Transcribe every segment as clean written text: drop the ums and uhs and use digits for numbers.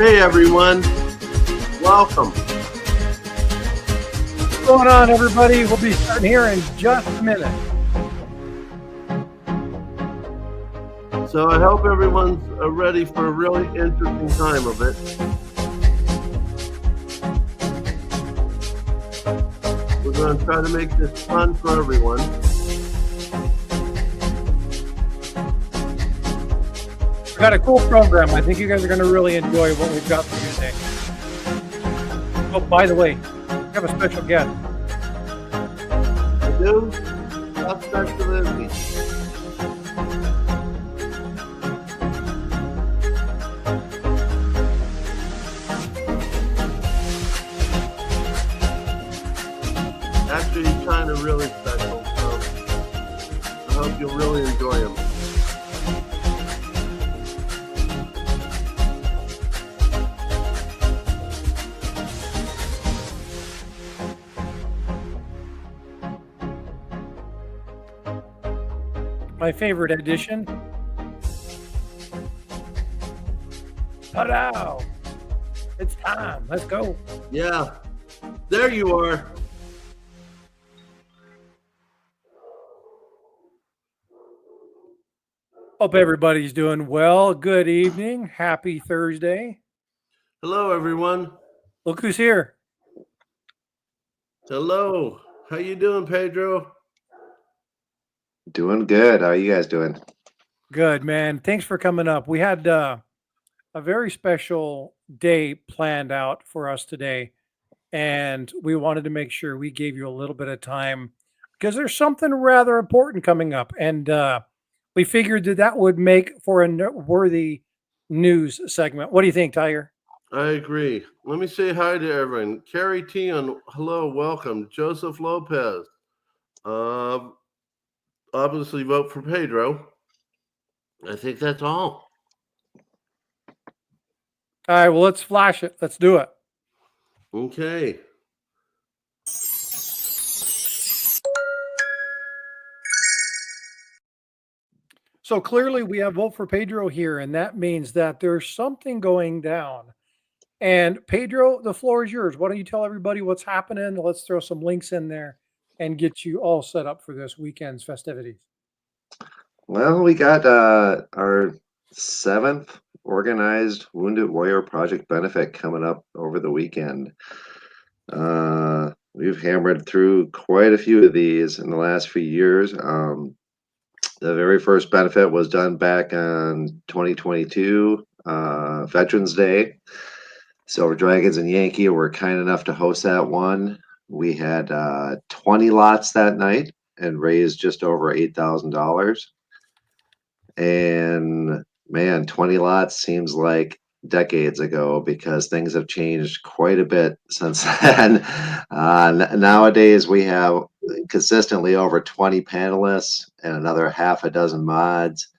Hey everyone, welcome. What's going on, everybody? We'll be starting here in just a minute. So I hope everyone's ready for a really interesting time of it. We're going to try to make this fun for everyone. We've got a cool program. I think you guys are going to really enjoy what we've got for you today. Oh, by the way, we have a special guest. I do? How special is he? Actually, he's kind of really special, so I hope you'll really enjoy him. My favorite edition. Ta-da! It's time. Let's go. Yeah, there you are. Hope everybody's doing well. Good evening. Happy Thursday. Hello, everyone. Look who's here. Hello. How you doing, Pedro? Doing good. How are you guys doing? Good, man. Thanks for coming up. We had a very special day planned out for us today, and we wanted to make sure we gave you a little bit of time because there's something rather important coming up, and we figured that would make for a worthy news segment. What do you think, Tiger? I agree. Let me say hi to everyone. Carrie T on hello, welcome. Joseph Lopez. Obviously vote for Pedro. I think that's all. All right, well, let's flash it. Let's do it. Okay. So clearly we have vote for Pedro here, and that means that there's something going down. And Pedro, the floor is yours. Why don't you tell everybody what's happening? Let's throw some links in there and get you all set up for this weekend's festivities. Well, we got our 7th organized Wounded Warrior Project benefit coming up over the weekend. We've hammered through quite a few of these in the last few years. The very first benefit was done back on 2022, Veterans Day. Silver Dragons and Yankee were kind enough to host that one. We had 20 lots that night and raised just over $8,000. And man, 20 lots seems like decades ago because things have changed quite a bit since then. Nowadays, we have consistently over 20 panelists and another half a dozen mods.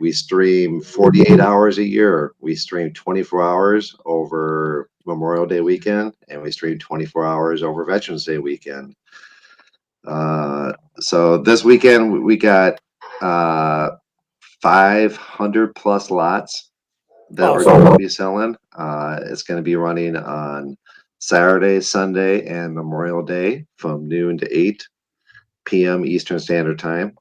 We stream 48 hours a year. We stream 24 hours over Memorial Day weekend, and we stream 24 hours over Veterans Day weekend. So this weekend we got 500 plus lots that we're going to be selling. It's going to be running on Saturday, Sunday, and Memorial Day from noon to 8 p.m. Eastern Standard Time.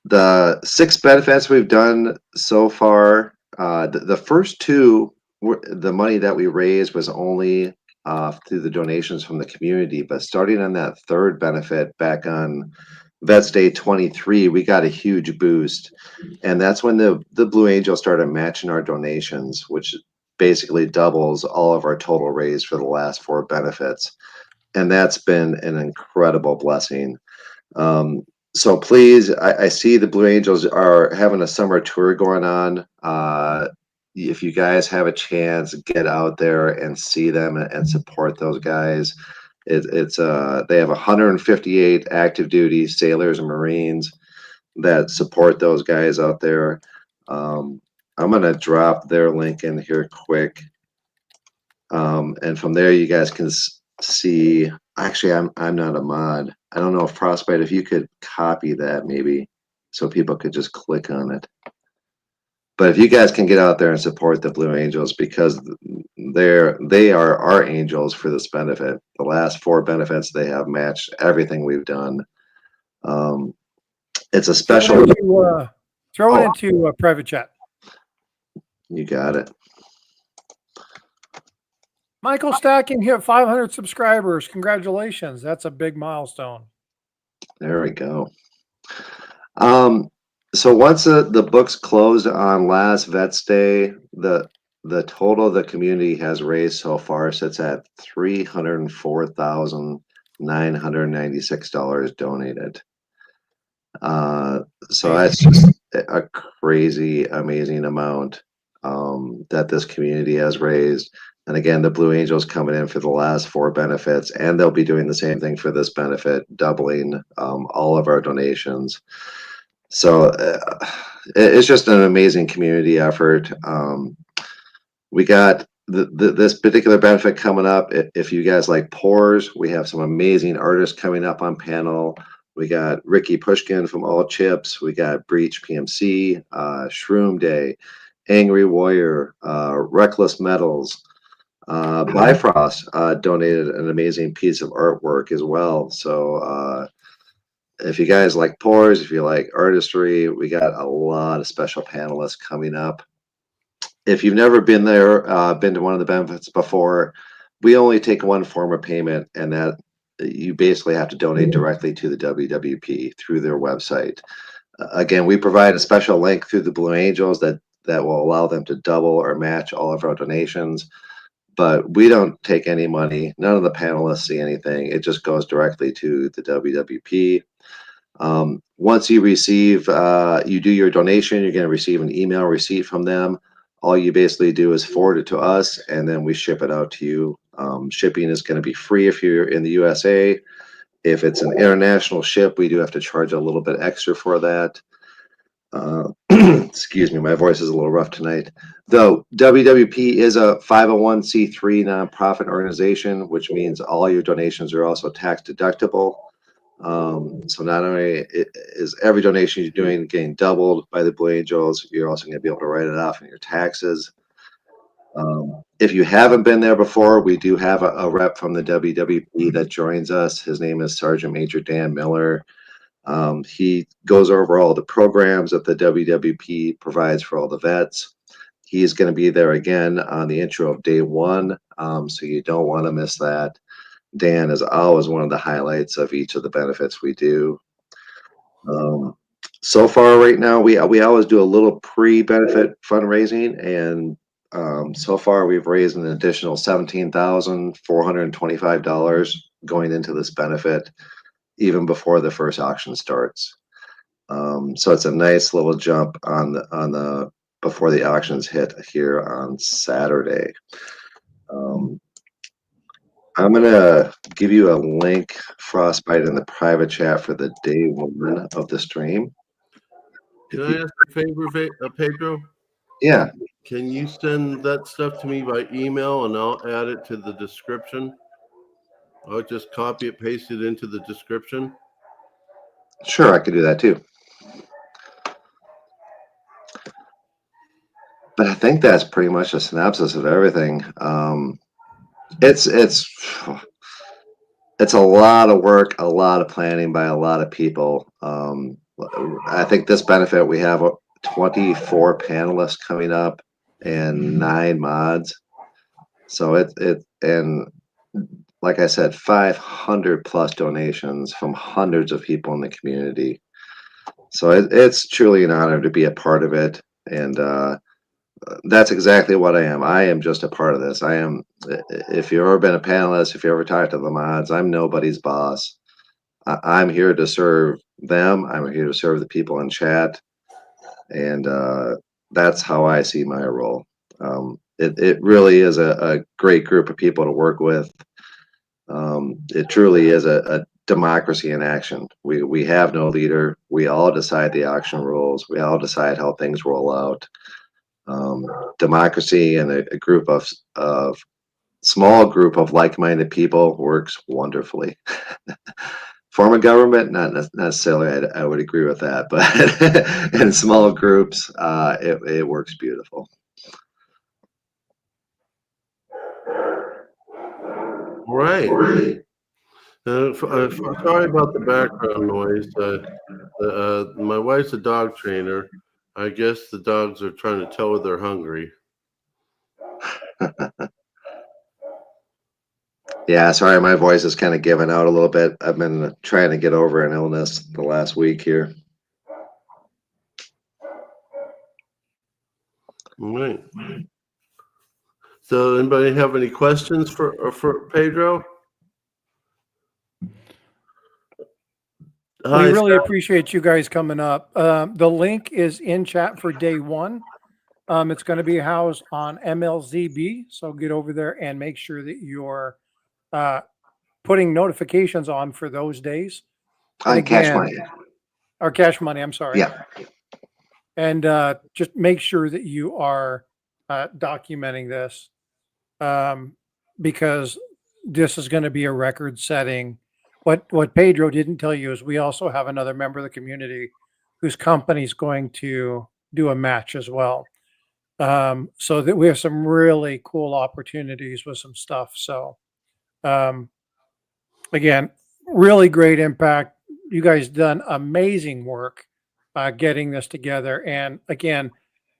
The 6 benefits we've done so far, the first 2, the money that we raised was only through the donations from the community, but starting on that 3rd benefit back on Vets Day 23, we got a huge boost, and that's when the Blue Angels started matching our donations, which basically doubles all of our total raised for the last 4 benefits, and that's been an incredible blessing. So please, I see the Blue Angels are having a summer tour going on. If you guys have a chance, get out there and see them and support those guys. They have 158 active duty sailors and Marines that support those guys out there. I'm gonna drop their link in here quick, and from there you guys can see. Actually, I'm not a mod. I don't know if Frostbyte, if you could copy that maybe, so people could just click on it. But if you guys can get out there and support the Blue Angels, because they are our angels for this benefit. The last 4 benefits they have matched everything we've done. It's a special. Throw it into a private chat. You got it. Michael Stacking hit 500 subscribers. Congratulations. That's a big milestone. There we go. So once the books closed on last Vets Day, the total the community has raised so far sits at $304,996 donated. So that's just a crazy, amazing amount that this community has raised. And again, the Blue Angels coming in for the last 4 benefits, and they'll be doing the same thing for this benefit, doubling all of our donations. So it's just an amazing community effort. We got this particular benefit coming up. If you guys like pores, we have some amazing artists coming up on panel. We got Ricky Pushkin from All Chips. We got Breach PMC, Shroom Day, Angry Warrior, Reckless Metals. Bifrost donated an amazing piece of artwork as well. So if you guys like pores, if you like artistry, we got a lot of special panelists coming up. If you've never been there, been to one of the benefits before, we only take one form of payment, and that you basically have to donate directly to the WWP through their website. Again, we provide a special link through the Blue Angels that will allow them to double or match all of our donations. But we don't take any money. None of the panelists see anything. It just goes directly to the WWP. Once you receive, you do your donation, you're going to receive an email receipt from them. All you basically do is forward it to us, and then we ship it out to you. Shipping is going to be free if you're in the USA. If it's an international ship, we do have to charge a little bit extra for that. Excuse me, my voice is a little rough tonight. Though WWP is a 501c3 nonprofit organization, which means all your donations are also tax deductible. So not only is every donation you're doing getting doubled by the Blue Angels, you're also going to be able to write it off in your taxes. If you haven't been there before, we do have a rep from the WWP that joins us. His name is Sergeant Major Dan Miller. He goes over all the programs that the WWP provides for all the vets. He's going to be there again on the intro of day 1, so you don't want to miss that. Dan is always one of the highlights of each of the benefits we do. So far right now, we always do a little pre-benefit fundraising, and so far we've raised an additional $17,425 going into this benefit, even before the first auction starts. So it's a nice little jump on the before the auctions hit here on Saturday. I'm gonna give you a link, Frostbyte, in the private chat for the day 1 of the stream. Can I ask a favor, Pedro? Yeah. Can you send that stuff to me by email, and I'll add it to the description? I'll just copy it, paste it into the description. Sure, I could do that too. But I think that's pretty much a synopsis of everything. It's a lot of work, a lot of planning by a lot of people. I think this benefit, we have 24 panelists coming up and 9 mods. So and like I said, 500 plus donations from hundreds of people in the community. So it's truly an honor to be a part of it. And that's exactly what I am. I am just a part of this. I am, if you've ever been a panelist, if you ever talked to the mods, I'm nobody's boss. I'm here to serve them. I'm here to serve the people in chat. And that's how I see my role. It really is a great group of people to work with. It truly is a democracy in action. We have no leader. We all decide the auction rules. We all decide how things roll out. Democracy and a group of small group of like-minded people works wonderfully. Form of government, not necessarily. I would agree with that, but in small groups, it works beautiful. Right. Sorry about the background noise. My wife's a dog trainer. I guess the dogs are trying to tell her they're hungry. Yeah, sorry, my voice is kind of giving out a little bit. I've been trying to get over an illness the last week here. All right. So, anybody have any questions for Pedro? We really appreciate you guys coming up. The link is in chat for day one. It's going to be housed on MLZB. So get over there and make sure that you're putting notifications on for those days. Cash money. Or cash money, I'm sorry. Yeah. And just make sure that you are documenting this because this is going to be a record setting. What Pedro didn't tell you is we also have another member of the community whose company is going to do a match as well. So that we have some really cool opportunities with some stuff. So again, really great impact. You guys done amazing work getting this together. And again,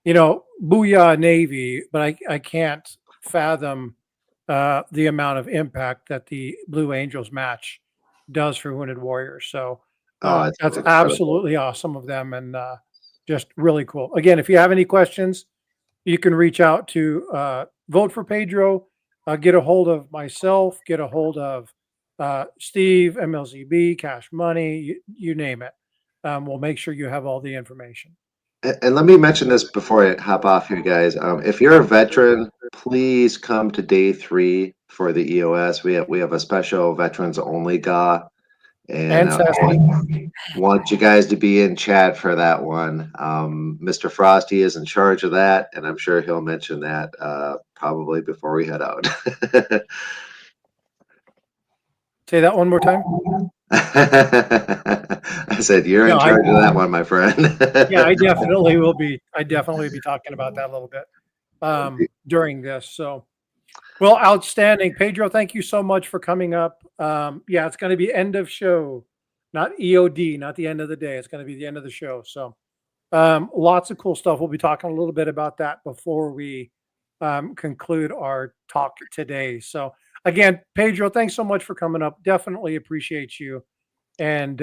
you know, booyah Navy, but I can't fathom the amount of impact that the Blue Angels match does for Wounded Warriors. So that's absolutely awesome of them and just really cool. Again, if you have any questions, you can reach out to Vote for Pedro, get a hold of myself, get a hold of Steve, MLZB, Cash Money, you name it. We'll make sure you have all the information. And let me mention this before I hop off here, guys. If you're a veteran, please come to day 3 for the EOS. We have a special veterans only GA. And want you guys to be in chat for that one. Mr. Frosty is in charge of that, and I'm sure he'll mention that probably before we head out. Say that one more time. I said you're in charge of that one, my friend. Yeah, I definitely will be. I definitely be talking about that a little bit during this. So, well, outstanding, Pedro. Thank you so much for coming up. Yeah, it's going to be end of show, not EOD, not the end of the day. It's going to be the end of the show. So, lots of cool stuff. We'll be talking a little bit about that before we conclude our talk today. So, again, Pedro, thanks so much for coming up. Definitely appreciate you, and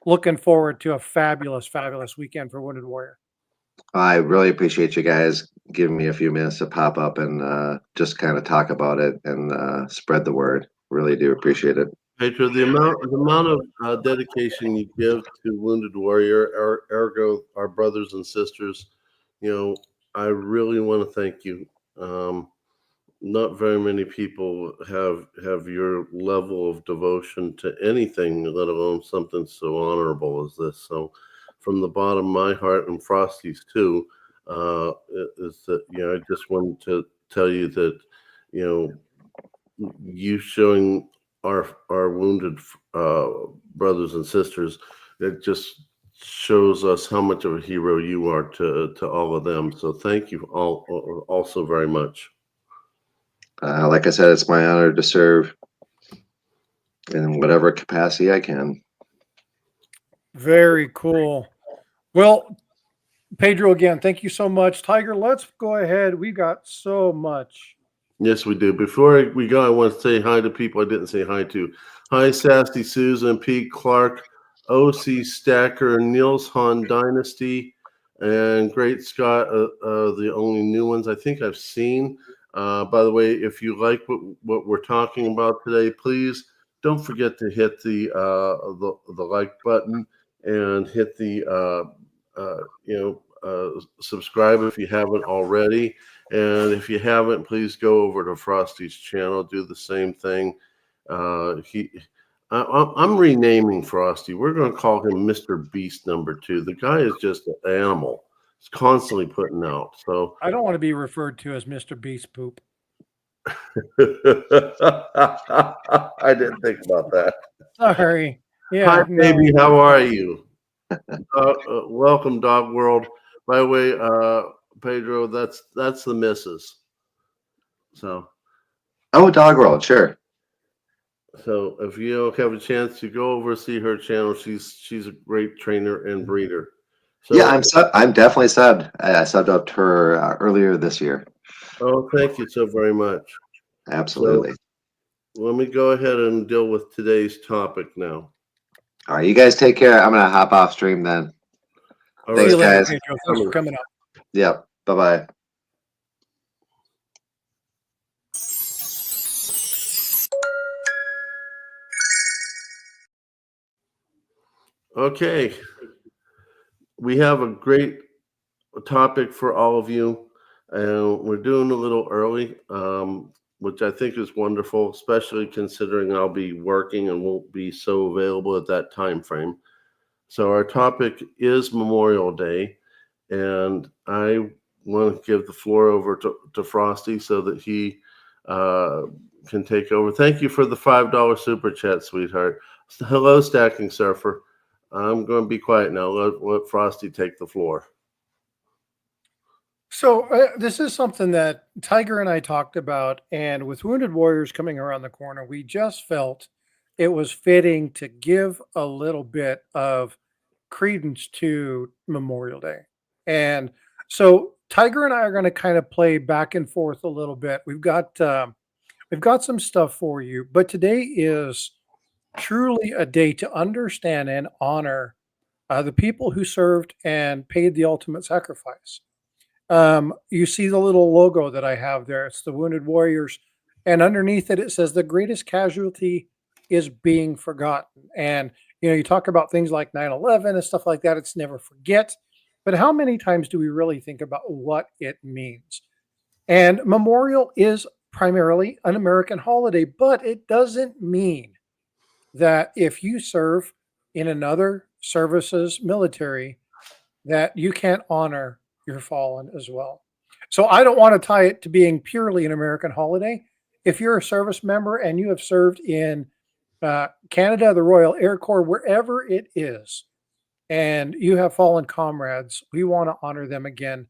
looking forward to a fabulous, fabulous weekend for Wounded Warrior. I really appreciate you guys giving me a few minutes to pop up and just kind of talk about it and spread the word. Really do appreciate it. Pedro, the amount of dedication you give to Wounded Warrior, ergo our brothers and sisters, you know, I really want to thank you. Not very many people have your level of devotion to anything, let alone something so honorable as this. So, from the bottom of my heart and Frosty's too, is that, you know, I just wanted to tell you that, you know, you showing our wounded brothers and sisters, it just shows us how much of a hero you are to all of them. So thank you all also very much. Like I said, it's my honor to serve in whatever capacity I can. Very cool. Well, Pedro, again, thank you so much. Tiger, let's go ahead. We got so much. Yes, we do. Before we go, I want to say hi to people I didn't say hi to. Hi, Sassy Susan, P. Clark, OC Stacker, Niels Han Dynasty, and Great Scott, the only new ones I think I've seen. By the way, if you like what we're talking about today, please don't forget to hit the like button and hit the subscribe if you haven't already. And if you haven't, please go over to Frosty's channel, do the same thing. I'm renaming Frosty. We're going to call him Mr. Beast #2. The guy is just an animal. He's constantly putting out. So I don't want to be referred to as Mr. Beast Poop. I didn't think about that. Sorry. Yeah, Hi, no. baby. How are you? Welcome, Dog World. By the way, Pedro, that's the missus. So, Oh, Dog World, sure. so if you don't have a chance to go over see her channel, she's a great trainer and breeder. Yeah, So, I'm definitely subbed. I subbed up to her earlier this year. oh, thank you so very much. So, Absolutely. let me go ahead and deal with today's topic now. All right, you guys take care. I'm gonna hop off stream then. All See Thanks, you right. later, guys. Pedro. Thanks for coming up. Yep. Bye bye. Okay. We have a great topic for all of you, and we're doing a little early, which I think is wonderful, especially considering I'll be working and won't be so available at that time frame. So our topic is Memorial Day, and I want to give the floor over to Frosty so that he uh, can take over. Thank you for the $5 super chat, sweetheart. Hello, Stacking Surfer. I'm going to be quiet now. Let Frosty take the floor. So this is something that Tiger and I talked about, and with Wounded Warriors coming around the corner, we just felt it was fitting to give a little bit of credence to Memorial Day. And so Tiger and I are going to kind of play back and forth a little bit. We've got some stuff for you, but today is truly a day to understand and honor the people who served and paid the ultimate sacrifice. You see the little logo that I have there. It's the Wounded Warriors, and underneath it, it says the greatest casualty is being forgotten. And you talk about things like 9/11 and stuff like that. It's never forget. But how many times do we really think about what it means? And Memorial is primarily an American holiday, but it doesn't mean that if you serve in another services military, that you can't honor your fallen as well. So I don't want to tie it to being purely an American holiday. If you're a service member and you have served in Canada, the Royal Air Corps, wherever it is, and you have fallen comrades, we want to honor them again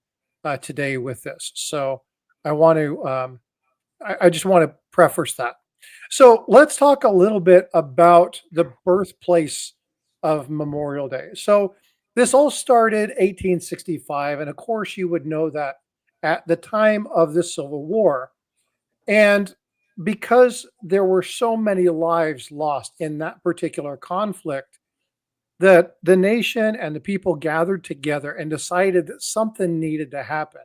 today with this. So I want to, I just want to preface that. So let's talk a little bit about the birthplace of Memorial Day. So this all started 1865, and of course you would know that at the time of the Civil War. And because there were so many lives lost in that particular conflict, that the nation and the people gathered together and decided that something needed to happen.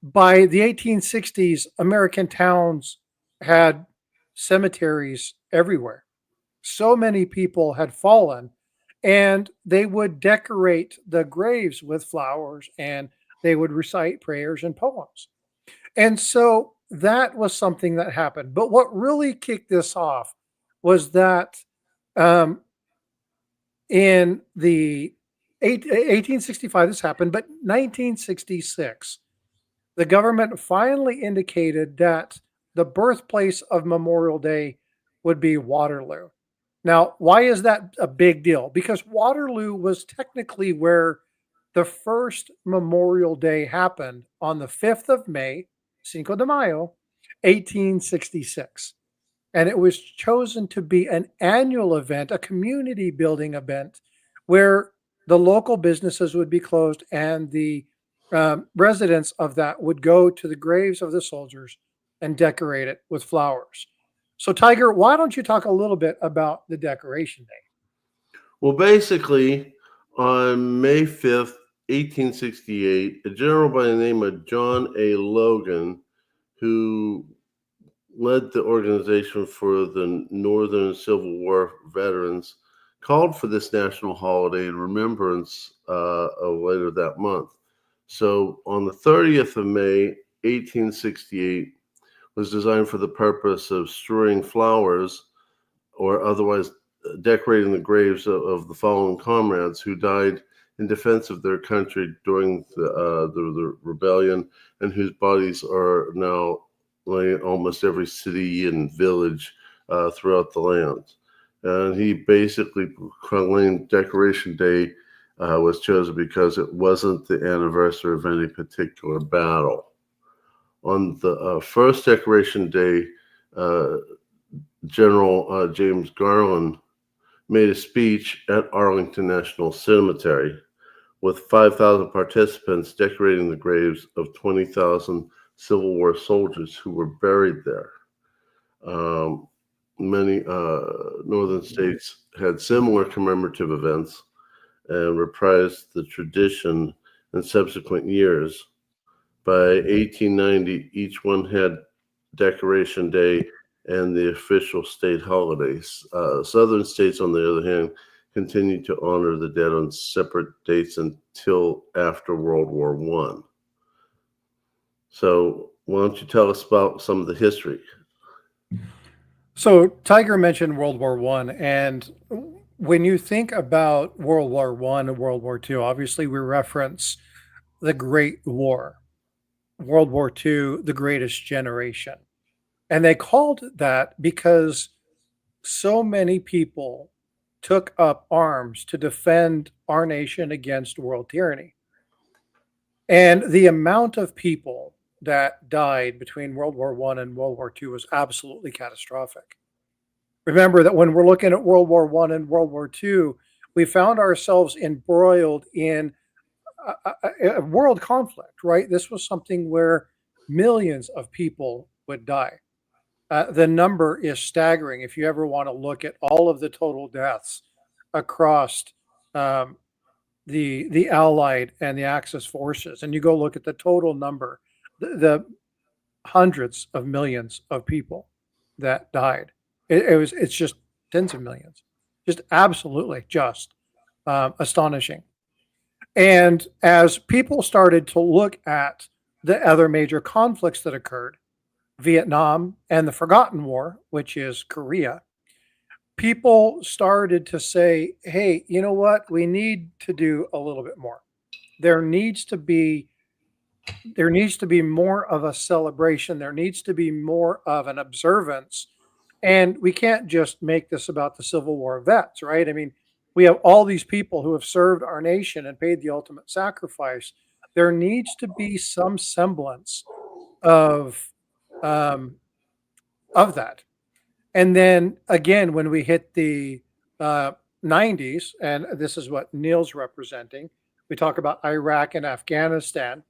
By the 1860s, American towns had cemeteries everywhere. So many people had fallen, and they would decorate the graves with flowers and they would recite prayers and poems. And so that was something that happened. But what really kicked this off was that um, in the 1865, this happened, but 1966, the government finally indicated that the birthplace of Memorial Day would be Waterloo. Now, why is that a big deal? Because Waterloo was technically where the first Memorial Day happened on the 5th of May, Cinco de Mayo, 1866. And it was chosen to be an annual event, a community building event, where the local businesses would be closed and the residents of that would go to the graves of the soldiers and decorate it with flowers. So, Tiger, why don't you talk a little bit about the decoration day? Well, basically, on May 5th, 1868, a general by the name of John A. Logan, who led the organization for the Northern Civil War veterans, called for this national holiday in remembrance of later that month. So on the 30th of May, 1868, was designed for the purpose of strewing flowers or otherwise decorating the graves of the fallen comrades who died in defense of their country during the rebellion, and whose bodies are now laying almost every city and village throughout the land. and he basically proclaimed Decoration Day was chosen because it wasn't the anniversary of any particular battle. On the first Decoration Day, General James Garland made a speech at Arlington National Cemetery with 5,000 participants decorating the graves of 20,000 Civil War soldiers who were buried there. Many northern states had similar commemorative events and reprised the tradition in subsequent years. By 1890, each one had Decoration Day and the official state holidays. Southern states, on the other hand, continued to honor the dead on separate dates until after World War I. So, why don't you tell us about some of the history? So Tiger mentioned World War One, and when you think about World War One and World War Two, obviously we reference the Great War. World War Two, the Greatest Generation. And they called it that because so many people took up arms to defend our nation against world tyranny. And the amount of people that died between World War One and World War Two was absolutely catastrophic. Remember that when we're looking at World War One and World War Two, we found ourselves embroiled in a world conflict, right? This was something where millions of people would die. The number is staggering. If you ever want to look at all of the total deaths across um, the Allied and the Axis forces, and you go look at the total number, the hundreds of millions of people that died. It's just tens of millions, just absolutely just astonishing. And as people started to look at the other major conflicts that occurred, Vietnam and the Forgotten War, which is Korea, people started to say, hey, you know what? We need to do a little bit more. There needs to be there needs to be more of a celebration. There needs to be more of an observance. And we can't just make this about the Civil War vets, right? I mean, we have all these people who have served our nation and paid the ultimate sacrifice. There needs to be some semblance of um, of that. And then again, when we hit the 90s, and this is what Neil's representing, we talk about Iraq and Afghanistan.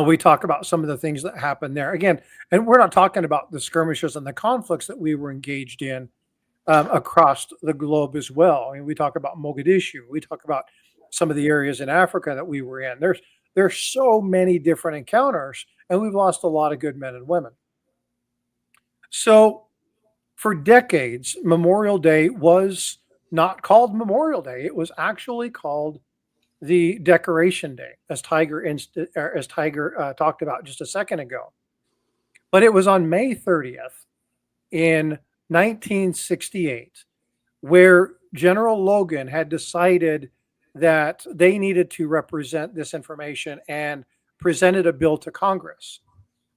We talk about some of the things that happened there. Again, and we're not talking about the skirmishes and the conflicts that we were engaged in across the globe as well. I mean, we talk about Mogadishu. We talk about some of the areas in Africa that we were in. There's so many different encounters, and we've lost a lot of good men and women. So for decades, Memorial Day was not called Memorial Day. It was actually called the Decoration Day, as Tiger talked about just a second ago. But it was on May 30th in 1968 where General Logan had decided that they needed to represent this information and presented a bill to Congress.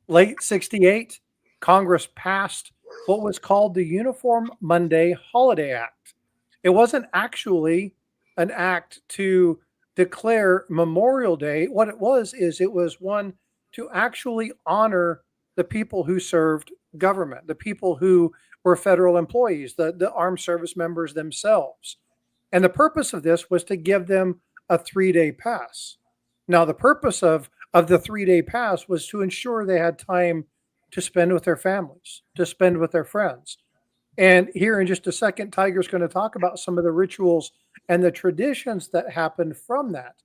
Late 68, Congress passed what was called the Uniform Monday Holiday Act. It wasn't actually an act to declare Memorial Day. What it was is it was one to actually honor the people who served government, the people who were federal employees, the armed service members themselves. And the purpose of this was to give them a 3-day pass. Now, the purpose of the 3-day pass was to ensure they had time to spend with their families, to spend with their friends. And here in just a second, Tiger's going to talk about some of the rituals and the traditions that happened from that.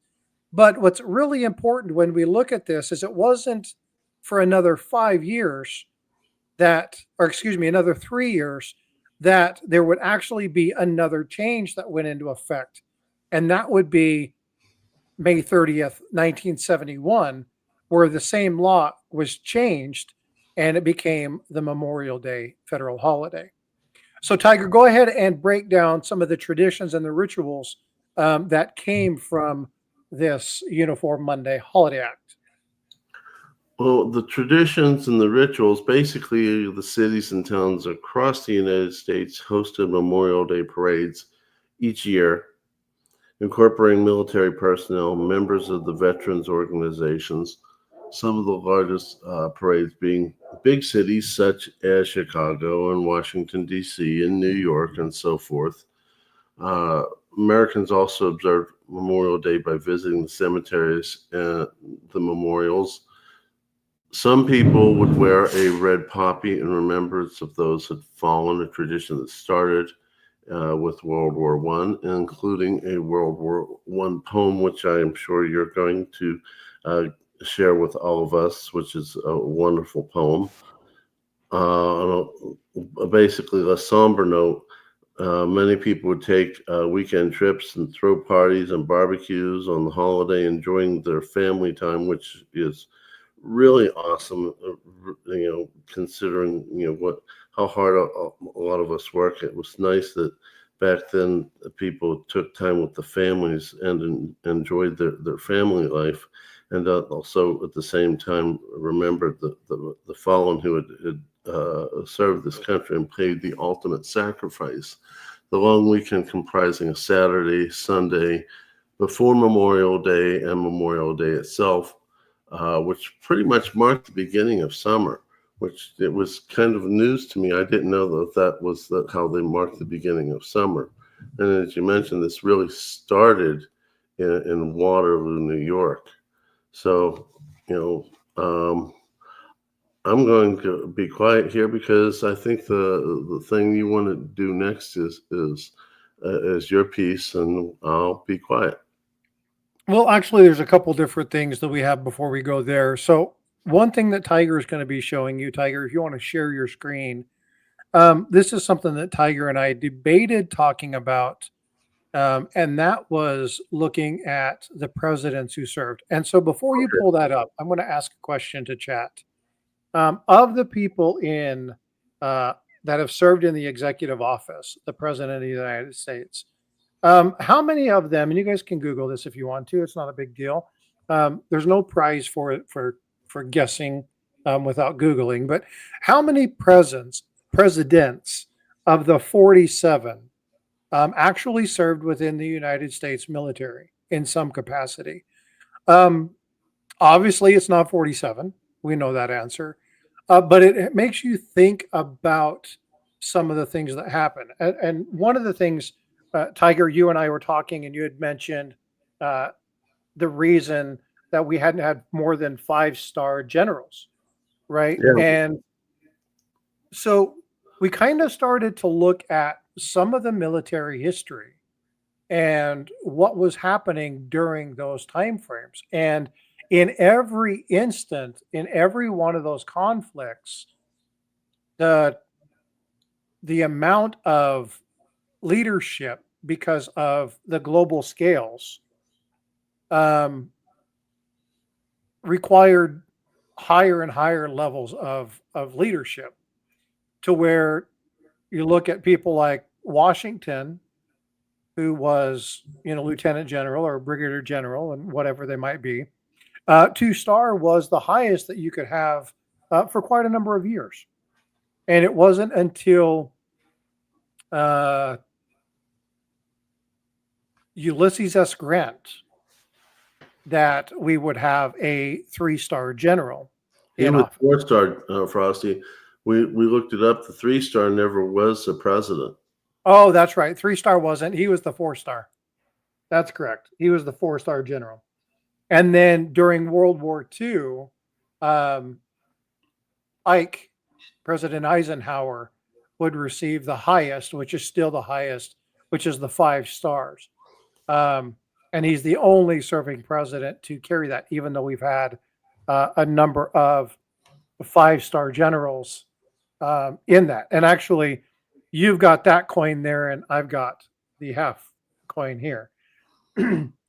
But what's really important when we look at this is it wasn't for another 5 years or excuse me, another 3 years, that there would actually be another change that went into effect. And that would be May 30th, 1971, where the same law was changed and it became the Memorial Day federal holiday. So, Tiger, go ahead and break down some of the traditions and the rituals that came from this Uniform Monday Holiday Act. Well, the traditions and the rituals, basically, the cities and towns across the United States hosted Memorial Day parades each year, incorporating military personnel, members of the veterans organizations. Some of the largest parades being big cities such as Chicago and Washington, D.C., and New York, and so forth. Uh, Americans also observed Memorial Day by visiting the cemeteries and the memorials. Some people would wear a red poppy in remembrance of those who had fallen, a tradition that started with World War One, including a World War One poem, which I am sure you're going to uh, share with all of us, which is a wonderful poem. Basically, a somber note. Many people would take weekend trips and throw parties and barbecues on the holiday, enjoying their family time, which is really awesome. Considering what how hard a lot of us work, it was nice that back then people took time with the families and enjoyed their family life, and also at the same time remembered the fallen who had served this country and paid the ultimate sacrifice. The long weekend comprising a Saturday, Sunday, before Memorial Day and Memorial Day itself, which pretty much marked the beginning of summer, which it was kind of news to me. I didn't know that was how they marked the beginning of summer. And as you mentioned, this really started in Waterloo, New York. So, you know, I'm going to be quiet here because I think the thing you want to do next is your piece, and I'll be quiet. Well, actually, there's a couple different things that we have before we go there. So, one thing that Tiger is going to be showing you, Tiger, if you want to share your screen, this is something that Tiger and I debated talking about, and that was looking at the presidents who served. And so, before you Okay. pull that up, I'm going to ask a question to chat. Of the people in uh, that have served in the executive office, the president of the United States, how many of them, and you guys can Google this if you want to, it's not a big deal. There's no prize for it for guessing without Googling, but how many presidents of the 47 actually served within the United States military in some capacity? Um, Obviously, it's not 47. We know that answer. But it makes you think about some of the things that happen. And one of the things, Tiger, you and I were talking, and you had mentioned uh, the reason that we hadn't had more than five-star generals, right? Yeah. And so we kind of started to look at some of the military history and what was happening during those time frames. And in every instant, in every one of those conflicts, the the amount of leadership because of the global scales um, required higher and higher levels of leadership to where you look at people like Washington, who was lieutenant general or brigadier general and whatever they might be. Two-star was the highest that you could have for quite a number of years, and it wasn't until uh, Ulysses S. Grant that we would have a three-star general He in was office. 4-star, Frosty. We looked it up. The 3-star never was the president. Oh, that's right. Three-star wasn't. He was the four-star. That's correct. He was the four-star general. And then during World War II, um, Ike, President Eisenhower, would receive the highest, which is still the highest, which is the 5 stars. Um, and he's the only serving president to carry that, even though we've had a number of 5-star generals in that. And actually, you've got that coin there, and I've got the half coin here.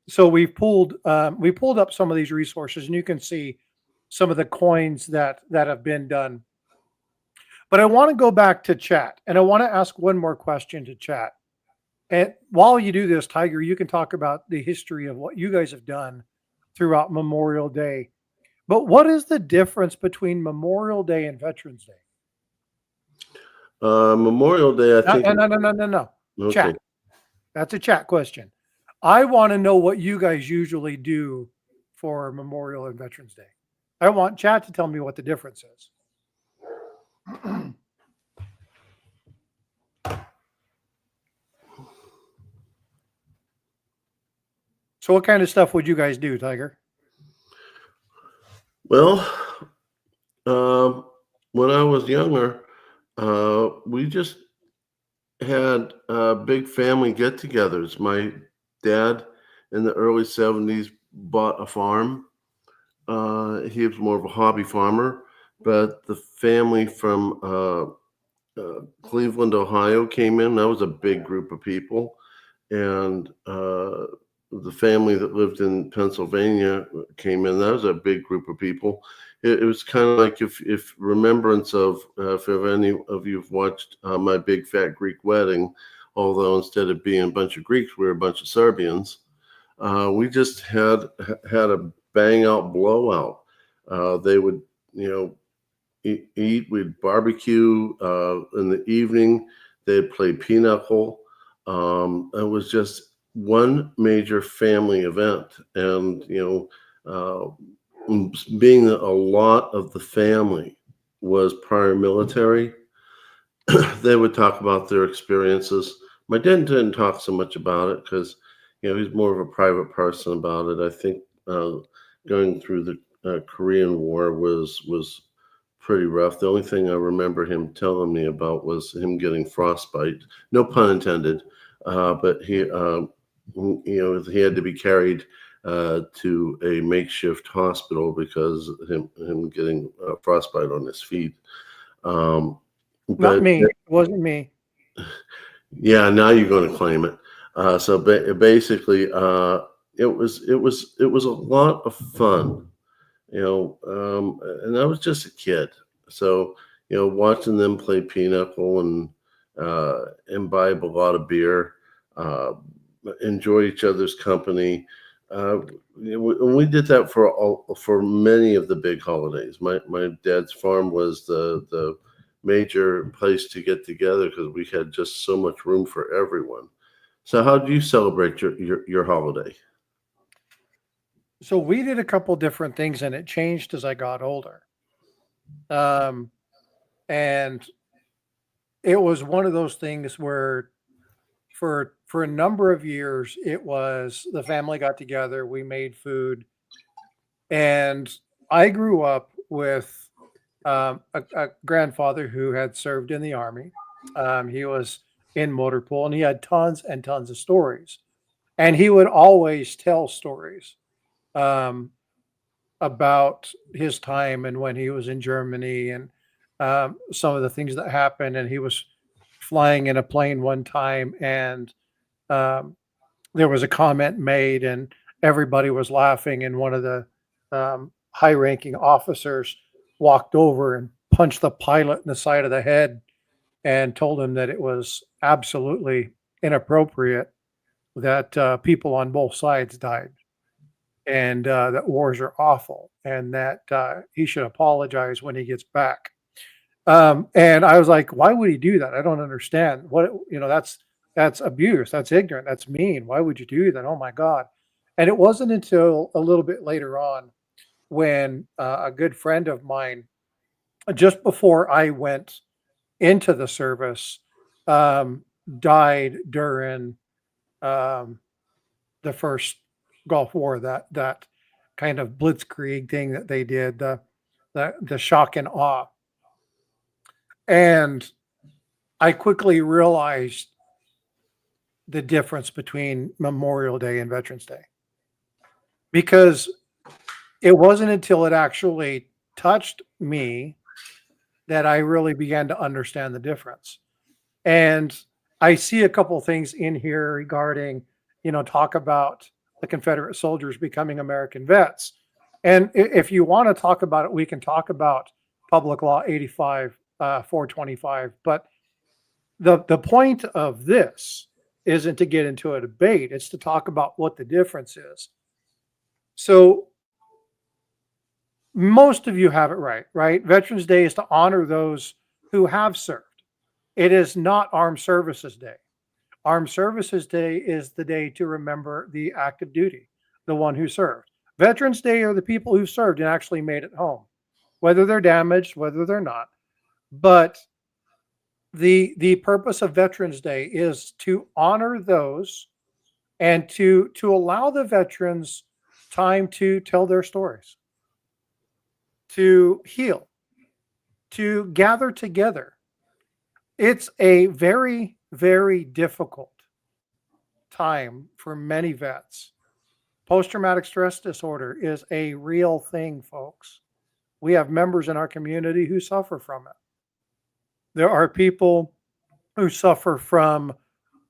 So we pulled up some of these resources, and you can see some of the coins that have been done. But I want to go back to chat, and I want to ask one more question to chat. And while you do this, Tiger, you can talk about the history of what you guys have done throughout Memorial Day. But what is the difference between Memorial Day and Veterans Day? Memorial Day, I No, think. no, no, no, no, no. Okay. Chat. That's a chat question. I want to know what you guys usually do for Memorial and Veterans Day. I want chat to tell me what the difference is. So what kind of stuff would you guys do, Tiger? Well, when I was younger, we just had big family get-togethers. My dad in the early 70s bought a farm. He was more of a hobby farmer, but the family from Cleveland, Ohio came in. That was a big group of people. And the family that lived in Pennsylvania came in. That was a big group of people. It was kind of like if remembrance of, if any of you have watched My Big Fat Greek Wedding, although instead of being a bunch of Greeks, we were a bunch of Serbians. We just had a bang out blowout. They would, eat. We'd barbecue in the evening. They'd play pinochle. It was just one major family event, and being that a lot of the family was prior military, they would talk about their experiences. My dad didn't talk so much about it because he's more of a private person about it. I think going through the Korean War was pretty rough. The only thing I remember him telling me about was him getting frostbite. No pun intended. But he had to be carried to a makeshift hospital because him getting frostbite on his feet. Not But me. It wasn't me. yeah, now you're going to claim it. So basically, it was a lot of fun, and I was just a kid. So watching them play pinochle and imbibe a lot of beer, enjoy each other's company. We did that for many of the big holidays. My dad's farm was the major place to get together because we had just so much room for everyone. So how do you celebrate your holiday? So we did a couple different things, and it changed as I got older. Um, and it was one of those things where for a number of years it was the family got together, we made food, and I grew up with a grandfather who had served in the army. He was in motor pool, and he had tons and tons of stories, and he would always tell stories um, about his time and when he was in Germany, and some of the things that happened. And he was flying in a plane one time, and um, there was a comment made, and everybody was laughing. And one of the high-ranking officers walked over and punched the pilot in the side of the head and told him that it was absolutely inappropriate that people on both sides died, and that wars are awful, and that he should apologize when he gets back. And I was like, why would he do that? I don't understand. That's abuse. That's ignorant. That's mean. Why would you do that? Oh my God. And it wasn't until a little bit later on when a good friend of mine, just before I went into the service, um, died during um, the first Gulf War, that kind of blitzkrieg thing that they did, the shock and awe. And I quickly realized the difference between Memorial Day and Veterans Day, because it wasn't until it actually touched me that I really began to understand the difference. And I see a couple things in here regarding, talk about the Confederate soldiers becoming American vets. And if you want to talk about it, we can talk about Public Law 85, 425. But the point of this isn't to get into a debate, it's to talk about what the difference is. So most of you have it right, right? Veterans Day is to honor those who have served. It is not Armed Services Day. Armed Services Day is the day to remember the active duty, the one who served. Veterans Day are the people who served and actually made it home, whether they're damaged, whether they're not. But the purpose of Veterans Day is to honor those and to allow the veterans time to tell their stories, to heal, to gather together. It's a very, very difficult time for many vets. Post-traumatic stress disorder is a real thing, folks. We have members in our community who suffer from it. There are people who suffer from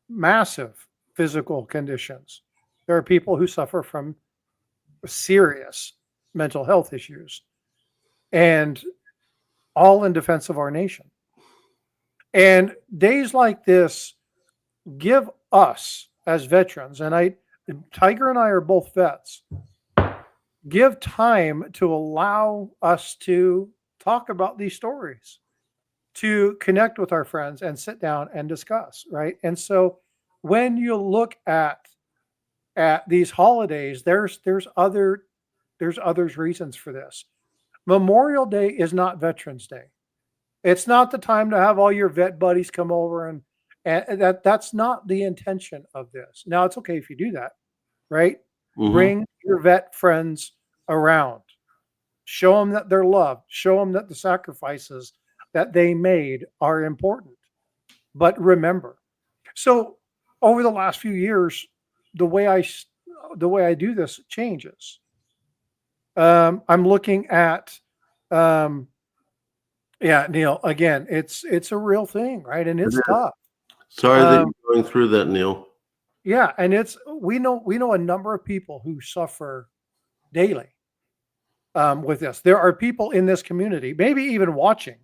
massive physical conditions. There are people who suffer from serious mental health issues, and all in defense of our nation. And days like this give us as veterans, and Tiger and I are both vets, give time to allow us to talk about these stories, to connect with our friends and sit down and discuss, right? And so when you look at these holidays, there's others reasons for this. Memorial Day is not Veterans Day. It's not the time to have all your vet buddies come over, and that's not the intention of this. Now, it's okay if you do that, right? Mhm. Bring your vet friends around. Show them that they're loved. Show them that the sacrifices that they made are important. But remember, so over the last few years, the way I do this changes. I'm looking at, yeah, Neil. Again, it's a real thing, right? And it's It is. tough. Sorry that you're going through that, Neil. Yeah, and we know a number of people who suffer daily with this. There are people in this community, maybe even watching,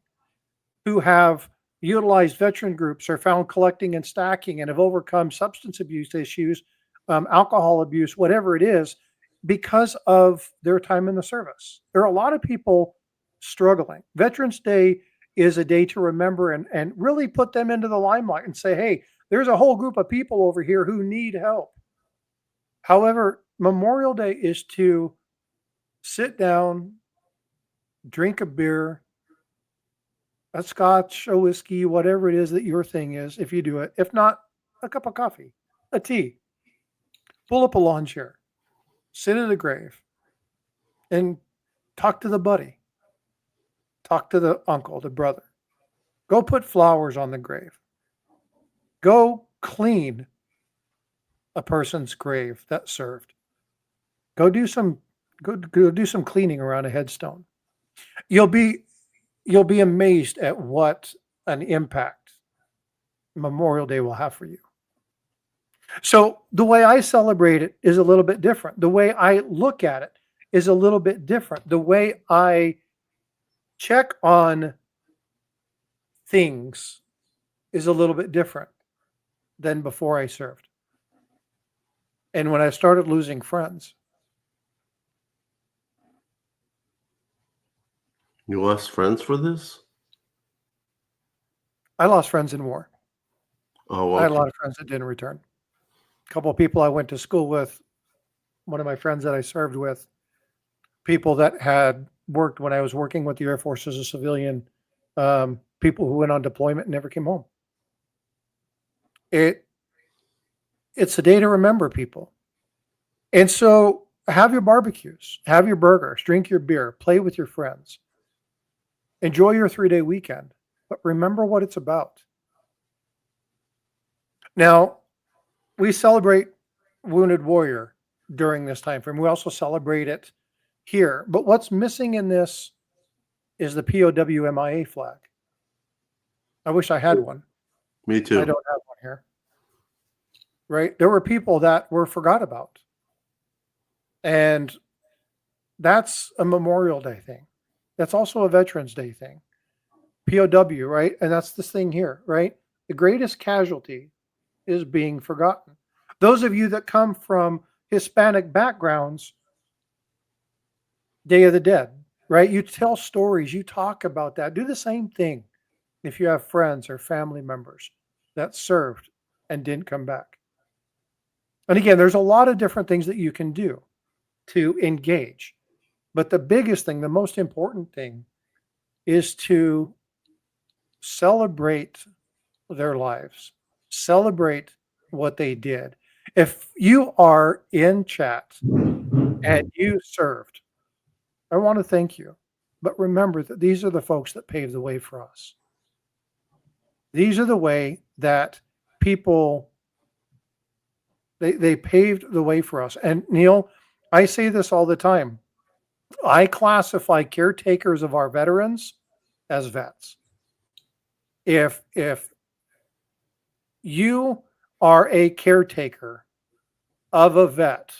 who have utilized veteran groups or found collecting and stacking and have overcome substance abuse issues, alcohol abuse, whatever it is, because of their time in the service. There are a lot of people struggling. Veterans Day is a day to remember and really put them into the limelight and say, hey, there's a whole group of people over here who need help. However, Memorial Day is to sit down, drink a beer, a scotch, a whiskey, whatever it is that your thing is, if you do it. If not, a cup of coffee, a tea. Pull up a lawn chair, sit at a grave, and talk to the buddy. Talk to the uncle, the brother. Go put flowers on the grave. Go clean a person's grave that served. Go do some cleaning around a headstone. You'll be amazed at what an impact Memorial Day will have for you. So the way I celebrate it is a little bit different. The way I look at it is a little bit different. The way I check on things is a little bit different than before I served. And when I started losing friends. You lost friends for this? I lost friends in war. Oh, I had a okay. lot of friends that didn't return. A couple of people I went to school with, one of my friends that I served with, people that had worked when I was working with the Air Force as a civilian, people who went on deployment and never came home. It's a day to remember people. And so have your barbecues, have your burgers, drink your beer, play with your friends. Enjoy your 3-day weekend, but remember what it's about. Now, we celebrate Wounded Warrior during this time frame. We also celebrate it here. But what's missing in this is the POW MIA flag. I wish I had one. Me I too. don't have one here. Right? There were people that were forgot about. And that's a Memorial Day thing. That's also a Veterans Day thing. POW, right? And that's this thing here, right? The greatest casualty is being forgotten. Those of you that come from Hispanic backgrounds, Day of the Dead, right? You tell stories, you talk about that. Do the same thing if you have friends or family members that served and didn't come back. And again, there's a lot of different things that you can do to engage. But the biggest thing, the most important thing is to celebrate their lives, celebrate what they did. If you are in chat and you served, I want to thank you. But remember that these are the folks that paved the way for us. These are the way that people they paved the way for us. And Neil, I say this all the time. I classify caretakers of our veterans as vets. If you are a caretaker of a vet,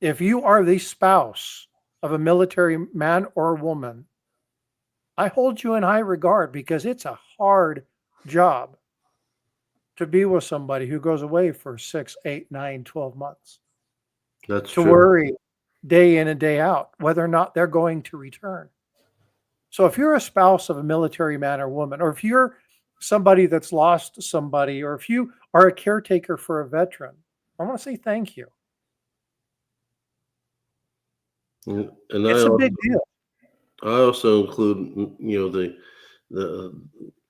if you are the spouse of a military man or woman, I hold you in high regard because it's a hard job to be with somebody who goes away for 6, 8, 9, 12 months. That's To true. worry day in and day out whether or not they're going to return. So if you're a spouse of a military man or woman, or if you're somebody that's lost somebody, or if you are a caretaker for a veteran, I want to say thank you. And It's a big deal. I also include, the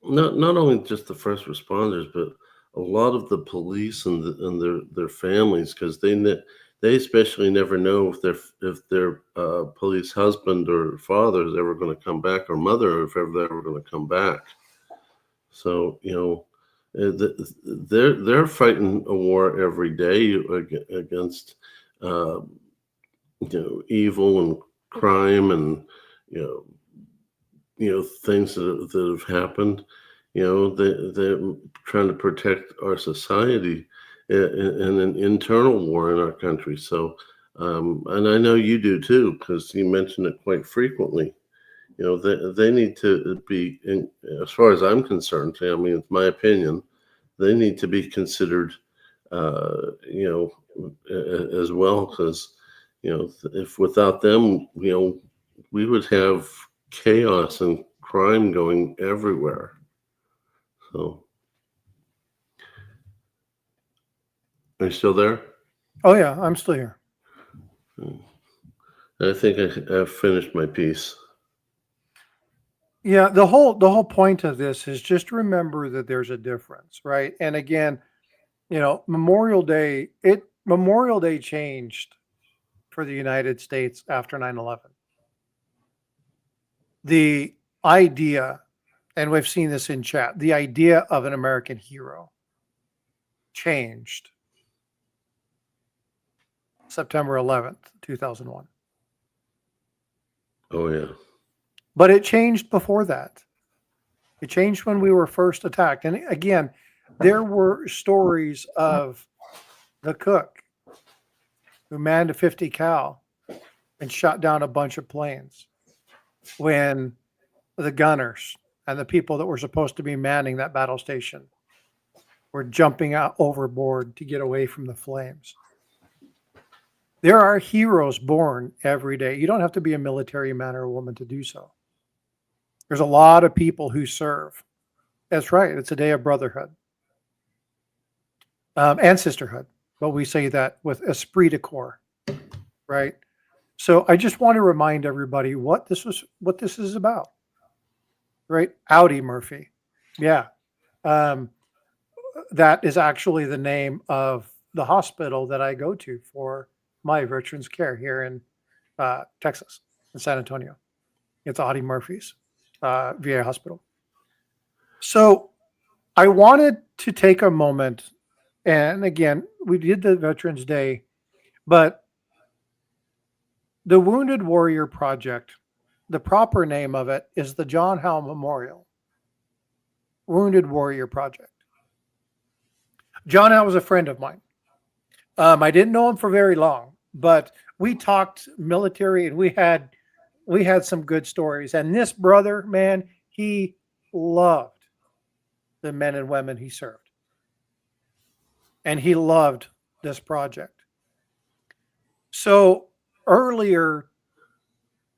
not only just the first responders, but a lot of the police and their families, because they especially never know if their police husband or father is ever going to come back, or mother, if ever they're ever going to come back. So they're fighting a war every day against evil and crime, and things that have happened. They're trying to protect our society in an internal war in our country. So, and I know you do too, because you mention it quite frequently. They need to be, as far as I'm concerned, I mean, it's my opinion, they need to be considered, as well, because, if without them, we would have chaos and crime going everywhere. So, are you still there? Oh yeah, I'm still here. I think I've finished my piece. Yeah, the whole point of this is just remember that there's a difference, right? And again, Memorial Day changed for the United States after 9/11. The idea, and we've seen this in chat, the idea of an American hero changed September 11th, 2001. Oh yeah. But it changed before that. It changed when we were first attacked. And again, there were stories of the cook who manned a 50 cal and shot down a bunch of planes when the gunners and the people that were supposed to be manning that battle station were jumping out overboard to get away from the flames. There are heroes born every day. You don't have to be a military man or a woman to do so. There's a lot of people who serve. That's right. It's a day of brotherhood and sisterhood. But we say that with esprit de corps, right? So I just want to remind everybody what this is about, right? Audi Murphy. Yeah. That is actually the name of the hospital that I go to for my veterans care here in Texas, in San Antonio. It's Audi Murphy's VA hospital. So I wanted to take a moment, and again, we did the Veterans Day, but the Wounded Warrior Project, the proper name of it is the John Howe Memorial Wounded Warrior Project. John Howe was a friend of mine. I didn't know him for very long, but we talked military, and we had some good stories. And this brother, man, he loved the men and women he served. And he loved this project. So earlier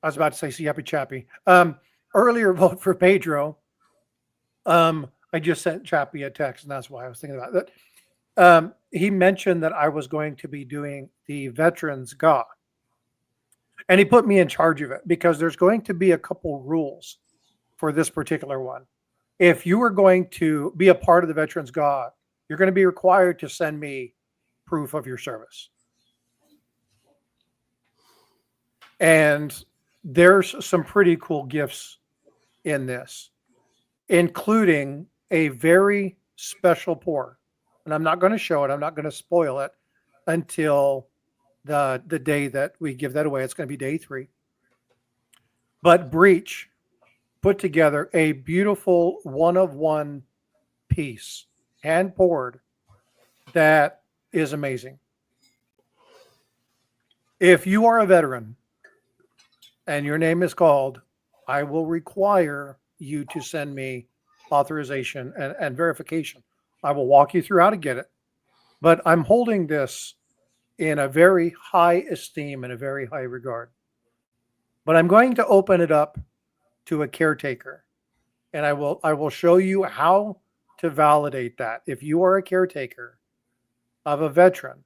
I was about to say, see, happy Chappie. Earlier vote for Pedro. I just sent Chappie a text, and that's why I was thinking about that. He mentioned that I was going to be doing the Veterans GA, and he put me in charge of it because there's going to be a couple rules for this particular one. If you are going to be a part of the Veterans GA, you're going to be required to send me proof of your service. And there's some pretty cool gifts in this, including a very special pour. And I'm not going to show it. I'm not going to spoil it until the day that we give that away. It's going to be day 3. But Breach put together a beautiful one-of-one piece, hand poured, that is amazing. If you are a veteran and your name is called, I will require you to send me authorization and verification. I will walk you through how to get it. But I'm holding this in a very high esteem and a very high regard. But I'm going to open it up to a caretaker. And I will show you how to validate that. If you are a caretaker of a veteran,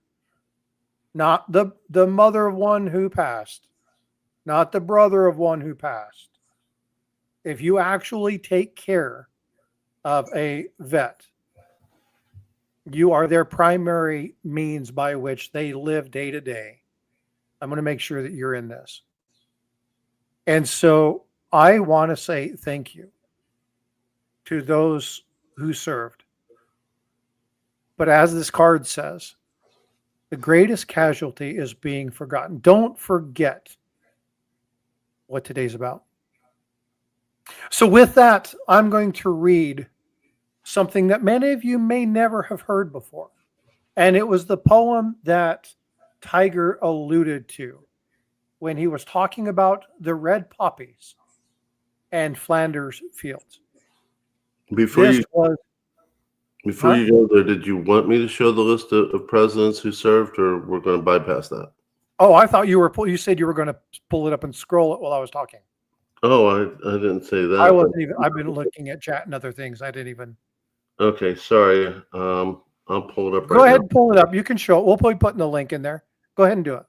not the mother of one who passed, not the brother of one who passed. If you actually take care of a vet, you are their primary means by which they live day to day. I'm going to make sure that you're in this. And so I want to say thank you to those who served. But as this card says, the greatest casualty is being forgotten. Don't forget what today's about. So with that, I'm going to read something that many of you may never have heard before. And it was the poem that Tiger alluded to when he was talking about the red poppies and Flanders fields. Before you go there, did you want me to show the list of presidents who served, or we're going to bypass that? Oh, I thought you said you were going to pull it up and scroll it while I was talking. Oh, I didn't say that. I wasn't even. I've been looking at chat and other things. I didn't even. Okay, sorry. I'll pull it up. Go ahead and pull it up. You can show it. We'll be putting the link in there. Go ahead and do it.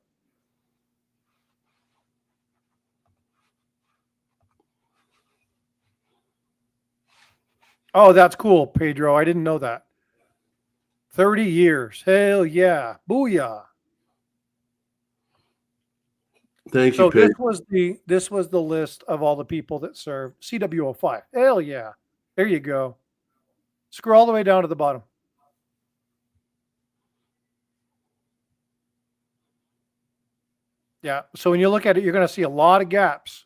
Oh, that's cool, Pedro. I didn't know that. 30 years. Hell yeah. Booyah. Thank you, Pedro. This was the list of all the people that served CW05. Hell yeah. There you go. Scroll all the way down to the bottom. Yeah. So when you look at it, you're going to see a lot of gaps.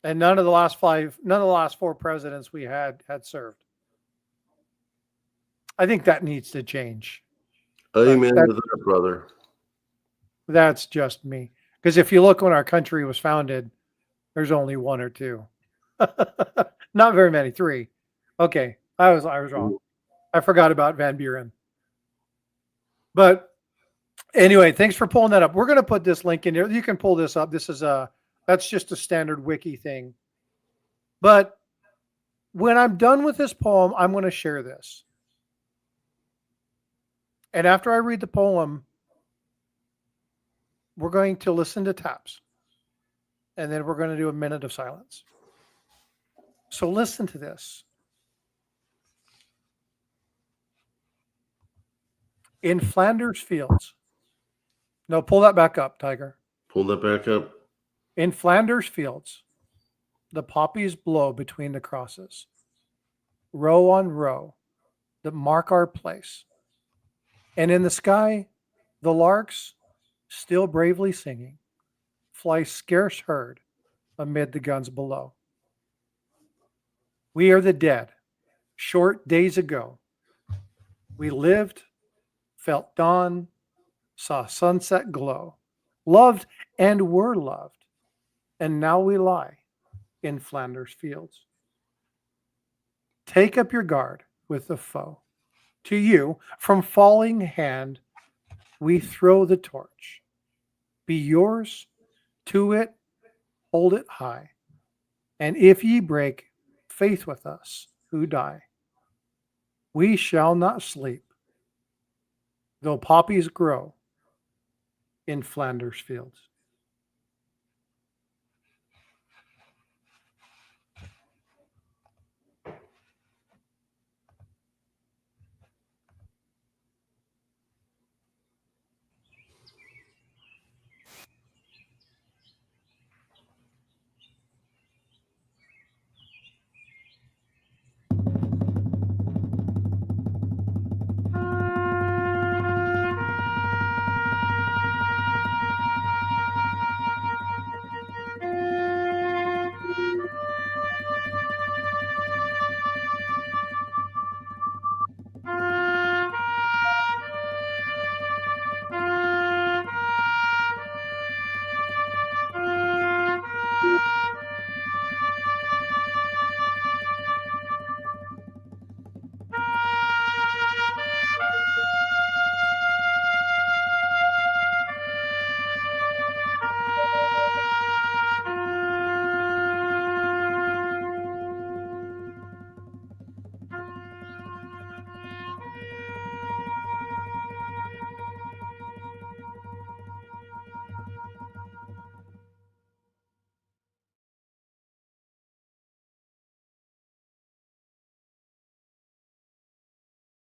And none of the last 4 presidents we had served. I think that needs to change. Amen to that, brother. That's just me. Because if you look when our country was founded, there's only 1 or 2. Not very many, 3. Okay, I was wrong. I forgot about Van Buren. But anyway, thanks for pulling that up. We're going to put this link in there. You can pull this up. This is that's just a standard wiki thing. But when I'm done with this poem, I'm going to share this. And after I read the poem, we're going to listen to taps. And then we're going to do a minute of silence. So listen to this. In Flanders fields. No, pull that back up, Tiger. Pull that back up. In Flanders fields, the poppies blow between the crosses, row on row, that mark our place. And in the sky, the larks, still bravely singing, fly scarce heard amid the guns below. We are the dead, short days ago. We lived, felt dawn, saw sunset glow, loved and were loved, and now we lie in Flanders fields. Take up your guard with the foe. To you, from falling hand, we throw the torch. Be yours, to it, hold it high. And if ye break faith with us who die, we shall not sleep, though poppies grow in Flanders fields.